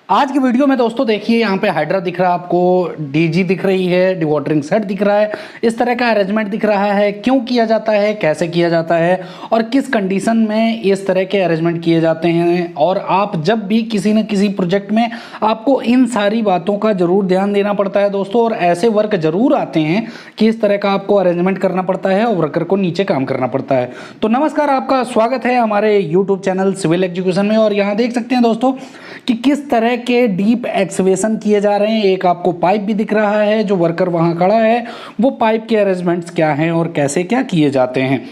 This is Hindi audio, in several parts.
आज की वीडियो में दोस्तों देखिए, यहाँ पे हाइड्रा दिख रहा है आपको, डीजी दिख रही है, डिवॉटरिंग सेट दिख रहा है, इस तरह का अरेंजमेंट दिख रहा है। क्यों किया जाता है, कैसे किया जाता है और किस कंडीशन में इस तरह के अरेंजमेंट किए जाते हैं। और आप जब भी किसी न किसी प्रोजेक्ट में आपको इन सारी बातों का जरूर ध्यान देना पड़ता है दोस्तों। और ऐसे वर्क जरूर आते हैं कि इस तरह का आपको अरेंजमेंट करना पड़ता है और वर्कर को नीचे काम करना पड़ता है। तो नमस्कार, आपका स्वागत है हमारे यूट्यूब चैनल सिविल एजुकेशन में। और यहाँ देख सकते हैं दोस्तों कि किस तरह के डीप एक्सवेशन किए जा रहे हैं। एक आपको पाइप भी दिख रहा है, जो वर्कर वहां खड़ा है वो पाइप के अरेंजमेंट्स क्या हैं और कैसे क्या किए जाते हैं।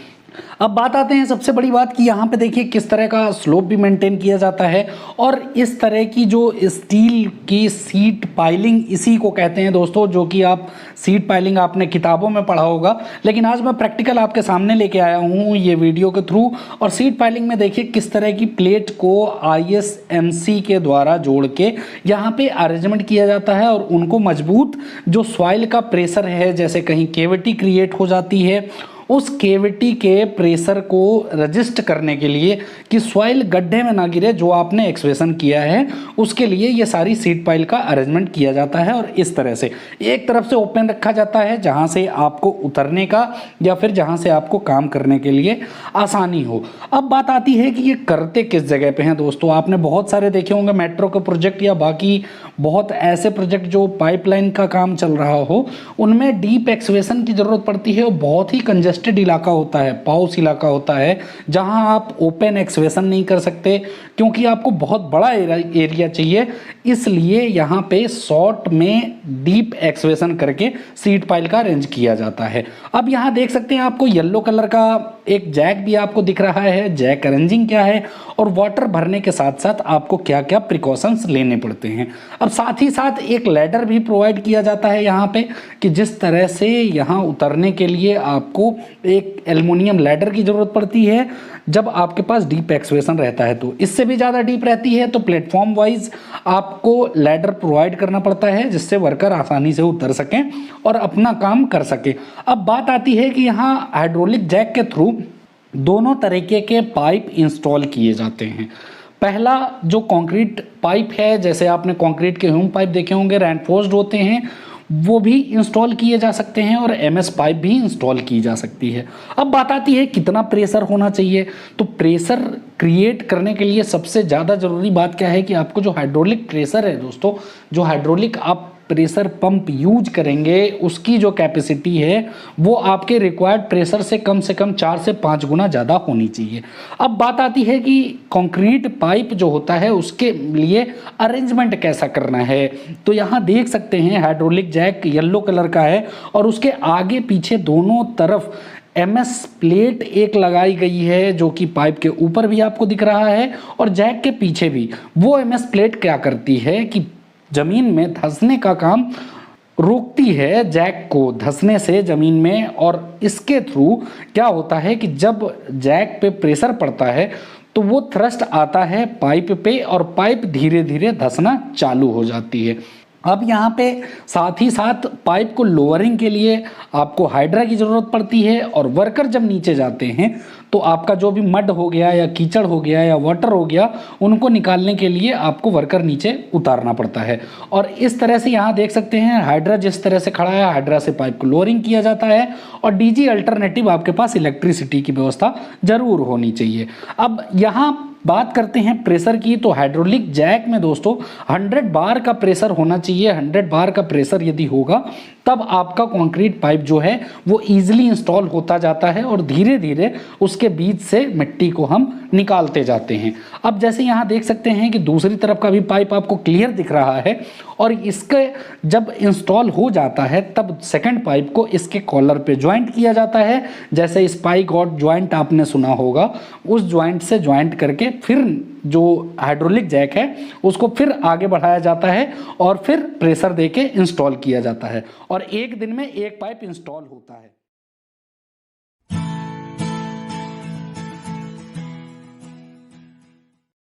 अब बात आते हैं सबसे बड़ी बात कि यहाँ पे देखिए किस तरह का स्लोप भी मेंटेन किया जाता है। और इस तरह की जो स्टील की सीट पाइलिंग, इसी को कहते हैं दोस्तों, जो कि आप सीट पाइलिंग आपने किताबों में पढ़ा होगा, लेकिन आज मैं प्रैक्टिकल आपके सामने लेके आया हूँ ये वीडियो के थ्रू। और सीट पाइलिंग में देखिए किस तरह की प्लेट को ISMC के द्वारा जोड़ के यहाँ पे अरेंजमेंट किया जाता है। और उनको मजबूत जो सॉइल का प्रेशर है, जैसे कहीं केविटी क्रिएट हो जाती है, उस केविटी के प्रेशर को रजिस्ट करने के लिए कि सॉइल गड्ढे में ना गिरे, जो आपने एक्सवेशन किया है उसके लिए ये सारी सीट पाइल का अरेंजमेंट किया जाता है। और इस तरह से एक तरफ से ओपन रखा जाता है जहां से आपको उतरने का या फिर जहां से आपको काम करने के लिए आसानी हो। अब बात आती है कि ये करते किस जगह पे हैं दोस्तों। आपने बहुत सारे देखे होंगे मेट्रो के प्रोजेक्ट या बाकी बहुत ऐसे प्रोजेक्ट जो पाइपलाइन का काम चल रहा हो, उनमें डीप एक्सवेशन की जरूरत पड़ती है। और बहुत ही कंजेस्टेड इलाका होता है, पाउस इलाका होता है, जहां आप ओपन एक्सवेशन नहीं कर सकते क्योंकि आपको बहुत बड़ा एरिया चाहिए। इसलिए यहाँ पे शॉर्ट में डीप एक्सवेशन करके सीट पाइल का अरेंज किया जाता है। अब यहाँ देख सकते हैं आपको येलो कलर का एक जैक भी आपको दिख रहा है। जैक अरेंजिंग क्या है और वाटर भरने के साथ साथ आपको क्या क्या प्रिकॉशंस लेने पड़ते हैं। अब साथ ही साथ एक लैडर भी प्रोवाइड किया जाता है यहाँ पे, कि जिस तरह से यहाँ उतरने के लिए आपको एक एल्युमिनियम लैडर की जरूरत पड़ती है जब आपके पास डीप एक्सवेशन रहता है। तो इससे भी ज़्यादा डीप रहती है तो प्लेटफॉर्म वाइज आपको लैडर प्रोवाइड करना पड़ता है, जिससे वर्कर आसानी से उतर सकें और अपना काम कर सकें। अब बात आती है कि यहाँ हाइड्रोलिक जैक के थ्रू दोनों तरीके के पाइप इंस्टॉल किए जाते हैं। पहला जो कंक्रीट पाइप है, जैसे आपने कंक्रीट के ह्यूम पाइप देखे होंगे, रेनफोर्स्ड होते हैं, वो भी इंस्टॉल किए जा सकते हैं। और MS पाइप भी इंस्टॉल की जा सकती है। अब बात आती है कितना प्रेशर होना चाहिए। तो प्रेशर क्रिएट करने के लिए सबसे ज़्यादा ज़रूरी बात क्या है कि आपको जो हाइड्रोलिक प्रेशर है दोस्तों, जो हाइड्रोलिक आप प्रेशर पंप यूज करेंगे, उसकी जो कैपेसिटी है वो आपके रिक्वायर्ड प्रेशर से कम 4 से 5 गुना ज़्यादा होनी चाहिए। अब बात आती है कि कंक्रीट पाइप जो होता है उसके लिए अरेंजमेंट कैसा करना है। तो यहाँ देख सकते हैं हाइड्रोलिक जैक येलो कलर का है और उसके आगे पीछे दोनों तरफ MS प्लेट एक लगाई गई है, जो कि पाइप के ऊपर भी आपको दिख रहा है और जैक के पीछे भी। वो MS प्लेट क्या करती है कि जमीन में धंसने का काम रोकती है, जैक को धंसने से जमीन में। और इसके थ्रू क्या होता है कि जब जैक पे प्रेशर पड़ता है तो वो थ्रस्ट आता है पाइप पे और पाइप धीरे धीरे धंसना चालू हो जाती है। अब यहाँ पे साथ ही साथ पाइप को लोअरिंग के लिए आपको हाइड्रा की ज़रूरत पड़ती है। और वर्कर जब नीचे जाते हैं तो आपका जो भी मड हो गया या कीचड़ हो गया या वाटर हो गया, उनको निकालने के लिए आपको वर्कर नीचे उतारना पड़ता है। और इस तरह से यहाँ देख सकते हैं हाइड्रा जिस तरह से खड़ा है, हाइड्रा से पाइप को लोअरिंग किया जाता है। और DG अल्टरनेटिव आपके पास इलेक्ट्रिसिटी की व्यवस्था जरूर होनी चाहिए। अब यहाँ बात करते हैं प्रेशर की। तो हाइड्रोलिक जैक में दोस्तों 100 बार का प्रेशर होना चाहिए। 100 बार का प्रेशर यदि होगा तब आपका कंक्रीट पाइप जो है वो इजीली इंस्टॉल होता जाता है और धीरे धीरे उसके बीच से मिट्टी को हम निकालते जाते हैं। अब जैसे यहाँ देख सकते हैं कि दूसरी तरफ का भी पाइप आपको क्लियर दिख रहा है। और इसके जब इंस्टॉल हो जाता है तब सेकंड पाइप को इसके कॉलर पे ज्वाइंट किया जाता है। जैसे स्पाई गॉड ज्वाइंट आपने सुना होगा, उस ज्वाइंट से ज्वाइंट करके फिर जो हाइड्रोलिक जैक है उसको फिर आगे बढ़ाया जाता है और फिर प्रेशर देके इंस्टॉल किया जाता है। और एक दिन में एक पाइप इंस्टॉल होता है।